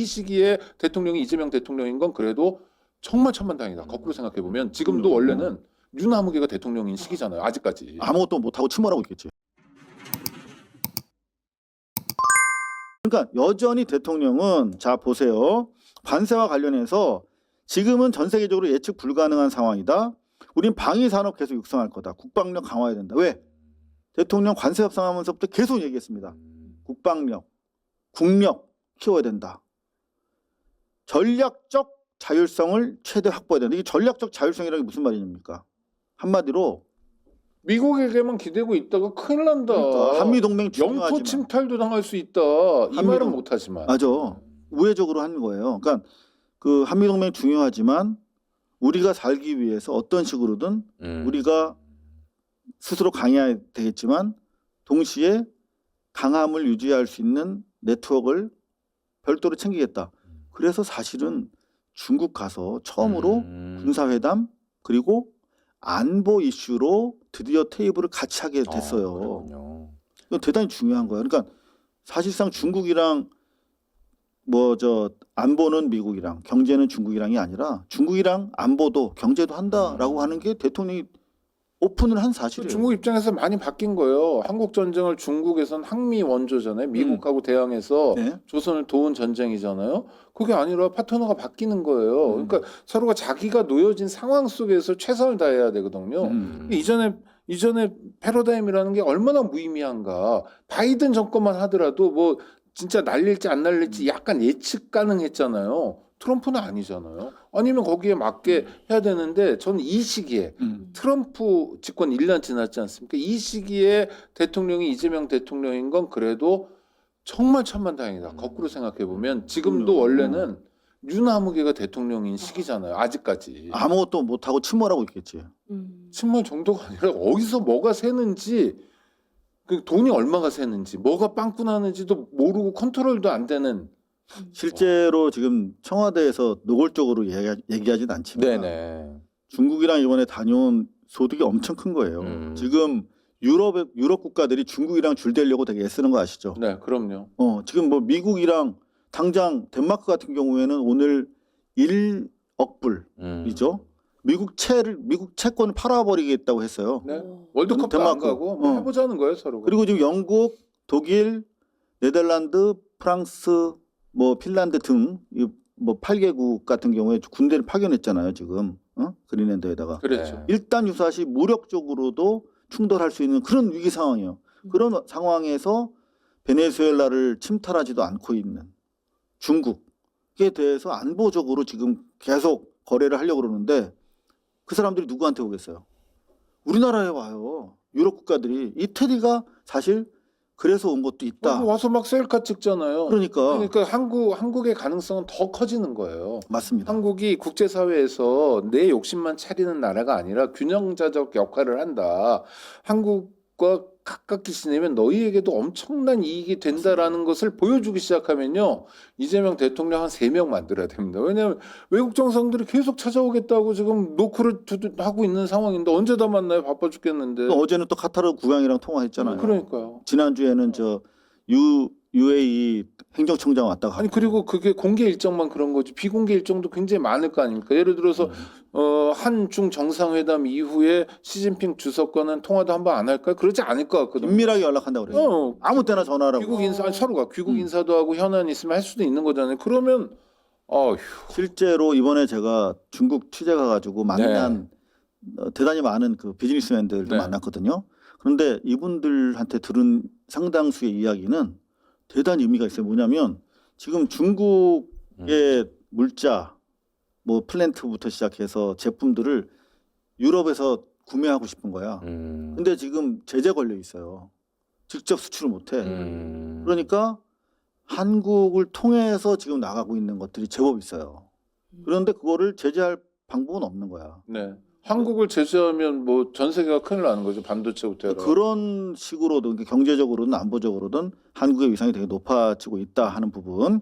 이 시기에 대통령이 이재명 대통령인 건 그래도 정말 천만다행이다. 거꾸로 생각해 보면 지금도 원래는 유나무개가 대통령인 시기잖아요. 아직까지. 아무것도 못하고 침몰하고 있겠지. 그러니까 여전히 대통령은 자 보세요. 관세와 관련해서 지금은 전 세계적으로 예측 불가능한 상황이다. 우린 방위산업 계속 육성할 거다. 국방력 강화해야 된다. 왜? 대통령 관세 협상하면서부터 계속 얘기했습니다. 국방력, 국력 키워야 된다. 전략적 자율성을 최대 확보해야 된다. 이게 전략적 자율성이라는 게 무슨 말입니까? 한마디로 미국에게만 기대고 있다가 큰일 난다. 그러니까 한미동맹 영토 중요하지만 침탈도 당할 수 있다. 이 한미동- 말은 못하지만. 맞아. 우회적으로 하는 거예요. 그러니까 그 한미동맹 중요하지만 우리가 살기 위해서 어떤 식으로든 우리가 스스로 강해야 되겠지만 동시에 강함을 유지할 수 있는 네트워크를 별도로 챙기겠다. 그래서 사실은 중국 가서 처음으로 군사회담 그리고 안보 이슈로 드디어 테이블을 같이 하게 됐어요. 그렇군요. 이건 대단히 중요한 거예요. 그러니까 사실상 중국이랑 뭐 저 안보는 미국이랑 경제는 중국이랑이 아니라 중국이랑 안보도 경제도 한다라고 하는 게 대통령이 오픈을 한 사실이에요. 중국 입장에서 많이 바뀐 거예요. 한국 전쟁을 중국에선 항미 원조잖아요. 미국하고 대항해서 네. 조선을 도운 전쟁이잖아요. 그게 아니라 파트너가 바뀌는 거예요. 그러니까 서로가 자기가 놓여진 상황 속에서 최선을 다해야 되거든요. 이전에 패러다임이라는 게 얼마나 무의미한가. 바이든 정권만 하더라도 뭐 진짜 날릴지 안 날릴지 약간 예측 가능했잖아요. 트럼프는 아니잖아요. 아니면 거기에 맞게 해야 되는데 저는 이 시기에 트럼프 집권 1년 지났지 않습니까? 이 시기에 대통령이 이재명 대통령인 건 그래도 정말 천만다행이다. 거꾸로 생각해 보면 지금도 원래는 유나무개가 대통령인 시기잖아요. 아직까지. 아무것도 못하고 침몰하고 있겠지. 침몰 정도가 아니라 어디서 뭐가 새는지 그 돈이 얼마가 새는지 뭐가 빵꾸 나는지도 모르고 컨트롤도 안 되는. 실제로 지금 청와대에서 노골적으로 얘기하진 않지만 네네. 중국이랑 이번에 다녀온 소득이 엄청 큰 거예요. 지금 유럽 국가들이 중국이랑 줄대려고 되게 애쓰는 거 아시죠? 네, 그럼요. 지금 뭐 미국이랑 당장 덴마크 같은 경우에는 오늘 1억 불이죠. 미국 채권을 팔아버리겠다고 했어요. 네. 월드컵도 안 덴마크. 가고 뭐 해보자는 거예요, 서로가. 그리고 지금 영국, 독일, 네덜란드, 프랑스, 뭐 핀란드 등 뭐 8개국 같은 경우에 군대를 파견했잖아요, 지금. 그린랜드에다가. 그렇죠. 일단 유사시 무력적으로도 충돌할 수 있는 그런 위기 상황이에요. 그런 상황에서 베네수엘라를 침탈하지도 않고 있는 중국에 대해서 안보적으로 지금 계속 거래를 하려고 그러는데 그 사람들이 누구한테 오겠어요? 우리나라에 와요. 유럽 국가들이. 이 테디가 사실 그래서 온 것도 있다. 와서 막 셀카 찍잖아요. 그러니까 한국의 가능성은 더 커지는 거예요. 맞습니다. 한국이 국제사회에서 내 욕심만 차리는 나라가 아니라 균형자적 역할을 한다. 한국과 가깝게 지내면 너희에게도 엄청난 이익이 된다라는 것을 보여주기 시작하면요. 이재명 대통령 한 3명 만들어야 됩니다. 왜냐하면 외국 정상들이 계속 찾아오겠다고 지금 노크를 하고 있는 상황인데 언제 다 만나요? 바빠 죽겠는데. 어제는 또 카타르 국왕이랑 통화했잖아요. 그러니까요. 지난주에는 저 UAE 행정청장 왔다 가고. 아니 그리고 그게 공개 일정만 그런 거지 비공개 일정도 굉장히 많을 거 아닙니까? 예를 들어서 한중 정상회담 이후에 시진핑 주석과는 통화도 한번 안 할까요? 그러지 않을 것 같거든요. 긴밀하게 연락한다고 그래요. 아무 때나 전화하라고. 귀국 인사 아니, 서로가 귀국 인사도 하고 현안 있으면 할 수도 있는 거잖아요. 그러면 실제로 이번에 제가 중국 취재 가가지고 만난 대단히 많은 그 비즈니스맨들도 만났거든요. 그런데 이분들한테 들은 상당수의 이야기는 대단히 의미가 있어요. 뭐냐면 지금 중국의 물자, 뭐 플랜트부터 시작해서 제품들을 유럽에서 구매하고 싶은 거야. 근데 지금 제재 걸려 있어요. 직접 수출을 못해. 그러니까 한국을 통해서 지금 나가고 있는 것들이 제법 있어요. 그런데 그거를 제재할 방법은 없는 거야. 네. 한국을 제재하면 뭐 전 세계가 큰일 나는 거죠. 반도체부터. 그런 식으로든 경제적으로든 안보적으로든 한국의 위상이 되게 높아지고 있다 하는 부분.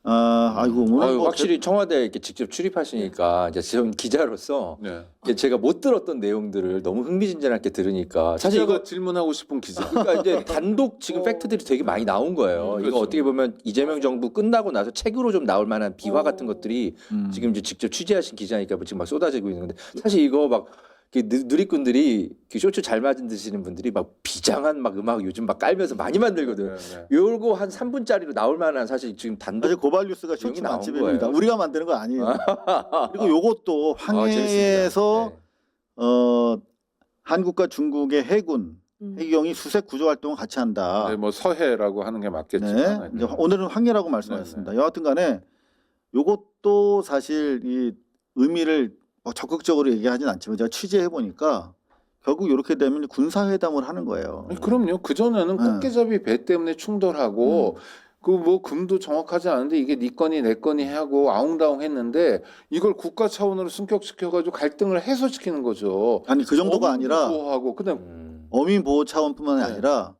아이고 오늘 뭐 확실히 청와대에 이렇게 직접 출입하시니까 이제 전 기자로서 네. 이게 제가 못 들었던 내용들을 너무 흥미진진하게 들으니까 사실 기자가 이거 질문하고 싶은 기자. 그러니까 이제 단독 지금 팩트들이 되게 많이 나온 거예요. 그렇죠. 이거 어떻게 보면 이재명 정부 끝나고 나서 책으로 좀 나올 만한 비화 같은 것들이 지금 이제 직접 취재하신 기자니까 지금 막 쏟아지고 있는데 사실 이거 막 누리꾼들이 쇼츠 잘 맞은 드시는 분들이 막 비장한 막 음악 요즘 막 깔면서 많이 만들거든요. 네. 요거 한 3분짜리로 나올 만한 사실 지금 단독 사실 고발 뉴스가 내용이 쇼츠 나온 맛집입니다. 거예요. 우리가 만드는 거 아니에요. 그리고 요것도 황해에서 한국과 중국의 해군 해경이 수색 구조 활동을 같이 한다. 네, 뭐 서해라고 하는 게 맞겠지만. 네. 이제 오늘은 황해라고 말씀하셨습니다. 여하튼간에 요것도 사실 이 의미를 뭐 적극적으로 얘기하진 않지만 제가 취재해 보니까 결국 이렇게 되면 군사회담을 하는 거예요. 아니, 그럼요. 그 전에는 네. 꽃게잡이 배 때문에 충돌하고 그 뭐 금도 정확하지 않은데 이게 네 건이 내 건이 하고 아웅다웅 했는데 이걸 국가 차원으로 승격시켜 가지고 갈등을 해소시키는 거죠. 아니 그 정도가 아니라 하고 그다음 어민 보호 차원뿐만 네. 아니라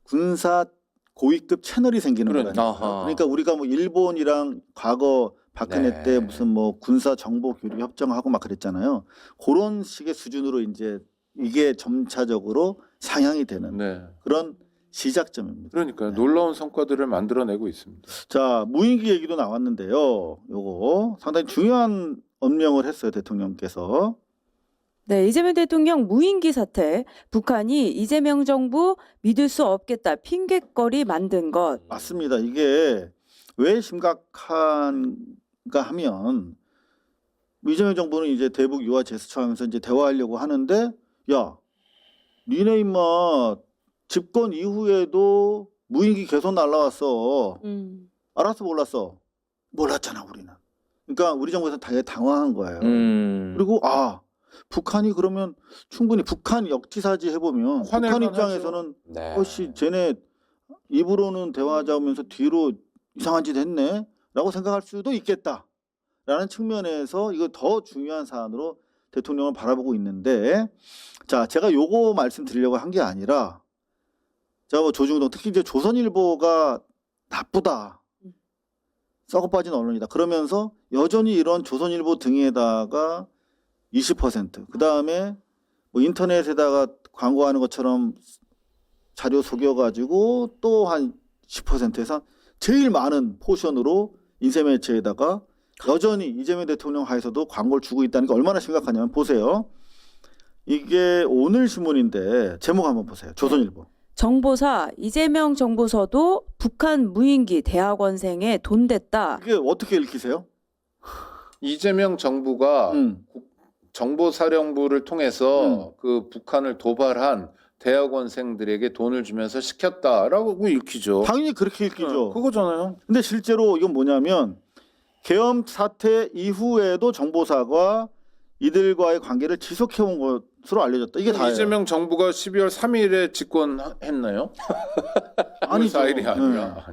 군사 고위급 채널이 생기는 그러니까. 거예요. 아하. 그러니까 우리가 뭐 일본이랑 과거 박근혜 네. 때 무슨 뭐 군사 정보 교류 협정하고 막 그랬잖아요. 그런 식의 수준으로 이제 이게 점차적으로 상향이 되는 네. 그런 시작점입니다. 그러니까 네. 놀라운 성과들을 만들어내고 있습니다. 자, 무인기 얘기도 나왔는데요. 요거 상당히 중요한 언명을 했어요, 대통령께서. 네, 이재명 대통령 무인기 사태, 북한이 이재명 정부 믿을 수 없겠다 핑계거리 만든 것. 맞습니다. 이게 왜 심각한가 하면 이재명 정부는 이제 대북 유화 제스처하면서 이제 대화하려고 하는데 야, 니네 임마 집권 이후에도 무인기 계속 날라왔어. 알았어 몰랐어? 몰랐잖아 우리는. 그러니까 우리 정부에서 되게 당황한 거예요. 그리고 북한이 그러면 충분히 북한 역지사지 해보면 북한 화낼만 입장에서는 네. 혹시 쟤네 입으로는 대화하자면서 뒤로 이상한 짓 했네 라고 생각할 수도 있겠다라는 측면에서 이거 더 중요한 사안으로 대통령을 바라보고 있는데 자 제가 요거 말씀드리려고 한 게 아니라 제가 뭐 조중동 특히 이제 조선일보가 나쁘다 썩어 빠진 언론이다 그러면서 여전히 이런 조선일보 등에다가 20% 그다음에 뭐 인터넷에다가 광고하는 것처럼 자료 속여가지고 또 한 10%에서 제일 많은 포션으로 인쇄매체에다가 여전히 이재명 대통령 하에서도 광고를 주고 있다는 게 얼마나 심각하냐면 보세요. 이게 오늘 신문인데 제목 한번 보세요. 조선일보. 정보사 이재명 정보서도 북한 무인기 대학원생에 돈 댔다. 이게 어떻게 읽히세요? 이재명 정부가 정보사령부를 통해서 그 북한을 도발한 대학원생들에게 돈을 주면서 시켰다라고 읽히죠. 당연히 그렇게 읽히죠. 그거잖아요. 근데 실제로 이건 뭐냐면 계엄 사태 이후에도 정보사가 이들과의 관계를 지속해온 것으로 알려졌다. 이게 다예요. 이재명 정부가 12월 3일에 집권했나요? 아니죠. 4일이 아니라.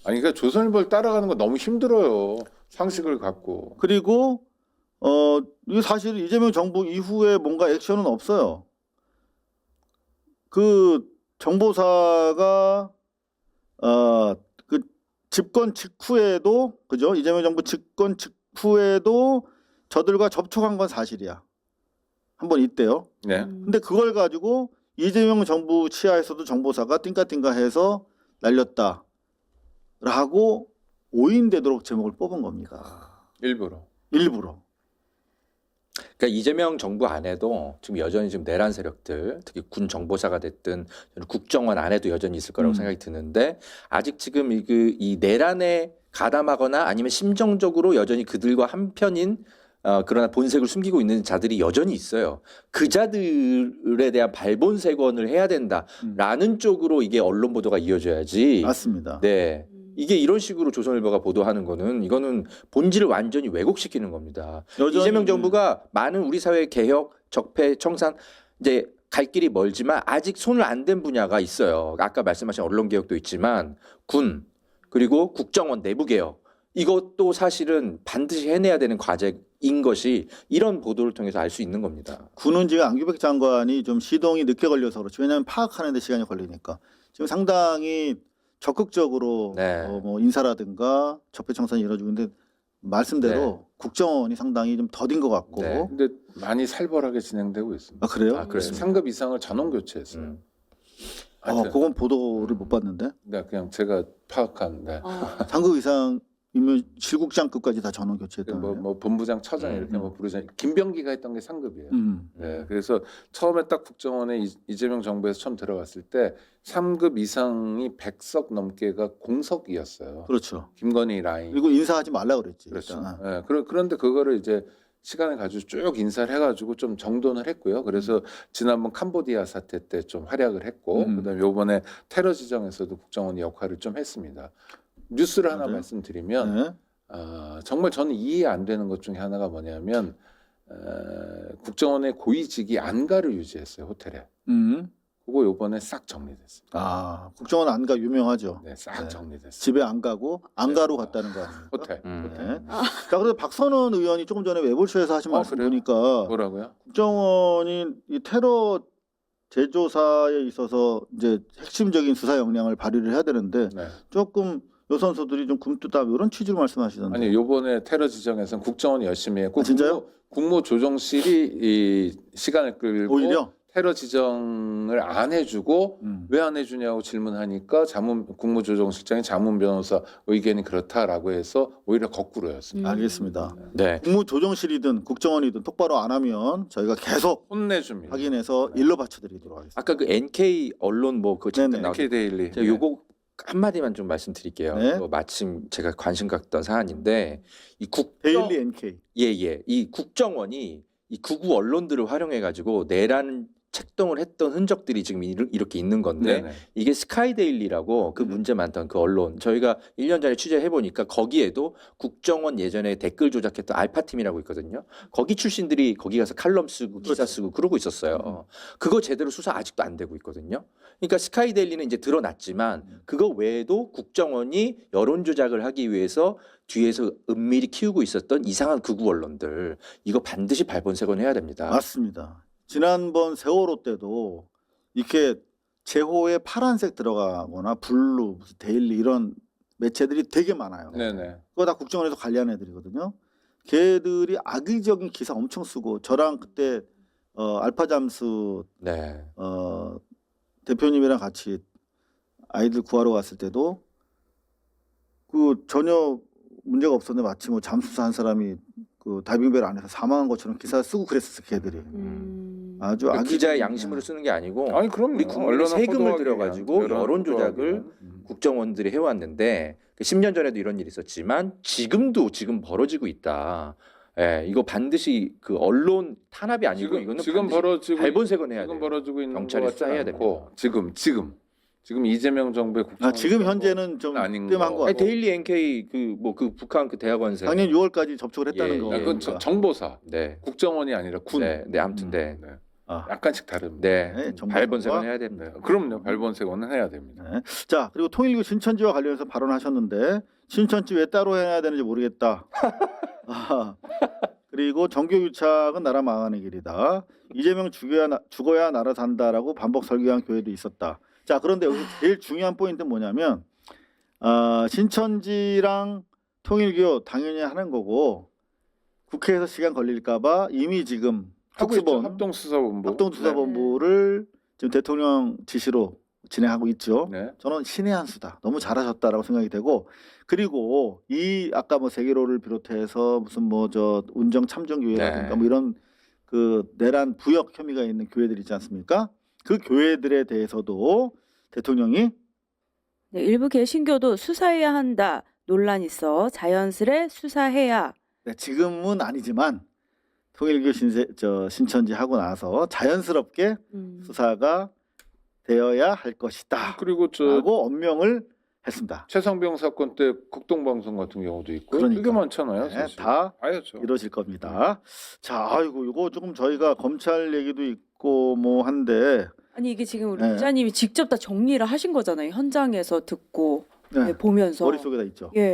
아니 그러니까 조선일보를 따라가는 거 너무 힘들어요. 상식을 갖고. 그리고 이 사실 이재명 정부 이후에 뭔가 액션은 없어요. 그 정보사가 그 집권 직후에도 그죠? 이재명 정부 집권 직후에도 저들과 접촉한 건 사실이야. 한번 있대요. 네. 근데 그걸 가지고 이재명 정부 치하에서도 정보사가 띵까띵까해서 날렸다라고 오인되도록 제목을 뽑은 겁니다. 일부러. 그러니까 이재명 정부 안에도 지금 여전히 지금 내란 세력들, 특히 군 정보사가 됐든 국정원 안에도 여전히 있을 거라고 생각이 드는데 아직 지금 이 내란에 가담하거나 아니면 심정적으로 여전히 그들과 한편인 그러나 본색을 숨기고 있는 자들이 여전히 있어요. 그 자들에 대한 발본색원을 해야 된다라는 쪽으로 이게 언론 보도가 이어져야지. 맞습니다. 네. 이게 이런 식으로 조선일보가 보도하는 거는 이거는 본질을 완전히 왜곡시키는 겁니다. 이재명 정부가 많은 우리 사회 개혁, 적폐, 청산 이제 갈 길이 멀지만 아직 손을 안 댄 분야가 있어요. 아까 말씀하신 언론 개혁도 있지만 군 그리고 국정원 내부 개혁 이것도 사실은 반드시 해내야 되는 과제인 것이 이런 보도를 통해서 알 수 있는 겁니다. 군은 지금 안규백 장관이 좀 시동이 늦게 걸려서 그렇지. 왜냐하면 파악하는 데 시간이 걸리니까. 지금 상당히 적극적으로 네. 뭐 인사라든가 적폐청산이 이루어지고 있는데 말씀대로 네. 국정원이 상당히 좀 더딘 것 같고. 네. 근데 많이 살벌하게 진행되고 있습니다. 아 그래요? 아, 그렇습니다. 상급 이상을 전원 교체했어요. 하여튼 그건 보도를 못 봤는데. 네, 그냥 제가 파악한 네. 상급 이상이면 실국장급까지 다 전원 교체했다. 뭐 본부장, 처장 이렇게 뭐 부르잖아요. 김병기가 했던 게 상급이에요. 네, 그래서 처음에 딱 국정원에 이재명 정부에서 처음 들어갔을 때 3급 이상이 100석 넘게가 공석이었어요. 그렇죠. 김건희 라인. 그리고 인사하지 말라 그랬지. 그렇죠. 일단. 네, 그런데 그거를 이제 시간을 가지고 쭉 인사를 해가지고 좀 정돈을 했고요. 그래서 지난번 캄보디아 사태 때 좀 활약을 했고, 그다음에 이번에 테러 지정에서도 국정원이 역할을 좀 했습니다. 뉴스를 하나 맞아요. 말씀드리면 네. 정말 저는 이해 안 되는 것 중에 하나가 뭐냐면 국정원의 고위직이 안가를 유지했어요, 호텔에. 그거 요번에 싹 정리됐습니다. 아 국정원 안가 유명하죠. 네, 싹 네. 정리됐어요. 집에 안 가고 안가로 갔다는 거 아닙니까? 호텔. 네. 자, 그래서 박선원 의원이 조금 전에 외부쇼에서 하신 말씀 그래요? 보니까 뭐라고요? 국정원이 이 테러 재조사에 있어서 이제 핵심적인 수사 역량을 발휘를 해야 되는데 네. 조금 요 선수들이 좀 굼뜨다 이런 취지로 말씀하시던데. 아니 요번에 테러 지정에서는 국정원이 열심히 했고 진짜요? 국무조정실이 이 시간을 끌고 오히려 테러 지정을 안 해주고 왜 안 해주냐고 질문하니까 국무조정실장이 자문 변호사 의견이 그렇다라고 해서 오히려 거꾸로였습니다. 알겠습니다. 네. 국무조정실이든 국정원이든 똑바로 안 하면 저희가 계속 혼내줍니다. 확인해서 일로 받쳐드리도록 하겠습니다. 아까 그 NK 언론 뭐그 네네. NK 데일리. 제가 요거 한마디만 좀 말씀드릴게요. 네. 이거 마침 제가 관심 갖던 사안인데 이 데일리 NK. 예예 이 국정원이 이 극우 언론들을 활용해 가지고 내란 책동을 했던 흔적들이 지금 이렇게 있는 건데 네네. 이게 스카이데일리라고 그 문제 많던 그 언론 저희가 1년 전에 취재해 보니까 거기에도 국정원 예전에 댓글 조작했던 알파팀이라고 있거든요. 거기 출신들이 거기 가서 칼럼 쓰고 기사 쓰고 그러고 있었어요. 그거 제대로 수사 아직도 안 되고 있거든요. 그러니까 스카이데일리는 이제 드러났지만 그거 외에도 국정원이 여론 조작을 하기 위해서 뒤에서 은밀히 키우고 있었던 이상한 극우 언론들 이거 반드시 발본색원해야 됩니다. 맞습니다. 지난번 세월호 때도 이렇게 제호에 파란색 들어가거나 블루, 무슨 데일리 이런 매체들이 되게 많아요. 네네. 그거 다 국정원에서 관리하는 애들이거든요. 걔들이 악의적인 기사 엄청 쓰고 저랑 그때 알파잠수 네. 대표님이랑 같이 아이들 구하러 갔을 때도 그 전혀 문제가 없었는데 마치 뭐 잠수사 한 사람이 그 다이빙벨 안에서 사망한 것처럼 기사 쓰고 그랬었어 걔들이. 아주 그 기자의 악의적인- 양심으로 쓰는 게 아니고 아니 그럼 우리 국민의 세금을 들여가지고 여론 조작을 국정원들이 해왔는데 10년 전에도 이런 일이 있었지만 지금 벌어지고 있다. 예, 이거 반드시 그 언론 탄압이 아니고 이거는 지금 반드시 벌어지고 발본색원해야 지금 돼요. 벌어지고 있는 경찰이 거 같지 수사해야 않고 지금 이재명 정부의 국정원 지금 현재는 좀 아닌 뜸한 거. 거 아니, 같고 데일리 NK 그 북한 그 대학원생 작년 6월까지 접촉을 했다는 예, 거. 예. 그건 정보사 네. 국정원이 아니라 군. 네, 아무튼 네. 네. 아. 약간씩 다릅니다. 네. 네, 정보사와- 발본색원 해야 됩니다. 네. 그럼요. 발본색원은 해야 됩니다. 네. 자 그리고 통일교 신천지와 관련해서 발언하셨는데 신천지 왜 따로 해야 되는지 모르겠다. 아, 그리고 정교유착은 나라 망하는 길이다. 이재명 죽어야 나라 산다라고 반복 설교한 교회도 있었다. 자 그런데 여기서 제일 중요한 포인트는 뭐냐면 신천지랑 통일교 당연히 하는 거고 국회에서 시간 걸릴까봐 이미 지금 하고 있죠. 특수본 합동수사본부. 합동수사본부를 지금 대통령 지시로 진행하고 있죠. 네. 저는 신의 한 수다. 너무 잘하셨다라고 생각이 되고 그리고 이 아까 뭐 세계로를 비롯해서 무슨 뭐 저 운정 참정교회라든가 네. 뭐 이런 그 내란 부역 혐의가 있는 교회들 있지 않습니까? 그 교회들에 대해서도 대통령이 네, 일부 개신교도 수사해야 한다. 논란 있어 자연스레 수사해야. 네, 지금은 아니지만 통일교 신천지 하고 나서 자연스럽게 수사가 되어야 할 것이다. 그리고 라고 엄명을 했습니다. 최상병 사건 때 극동방송 같은 경우도 있고 그러니까. 되게 많잖아요. 네, 사실. 다 봐야죠. 이루어질 겁니다. 자, 아이고 이거 조금 저희가 검찰 얘기도 있고 뭐 한데 아니 이게 지금 우리 네. 기자님이 직접 다 정리를 하신 거잖아요. 현장에서 듣고 네, 보면서. 머릿속에 다 있죠. 예.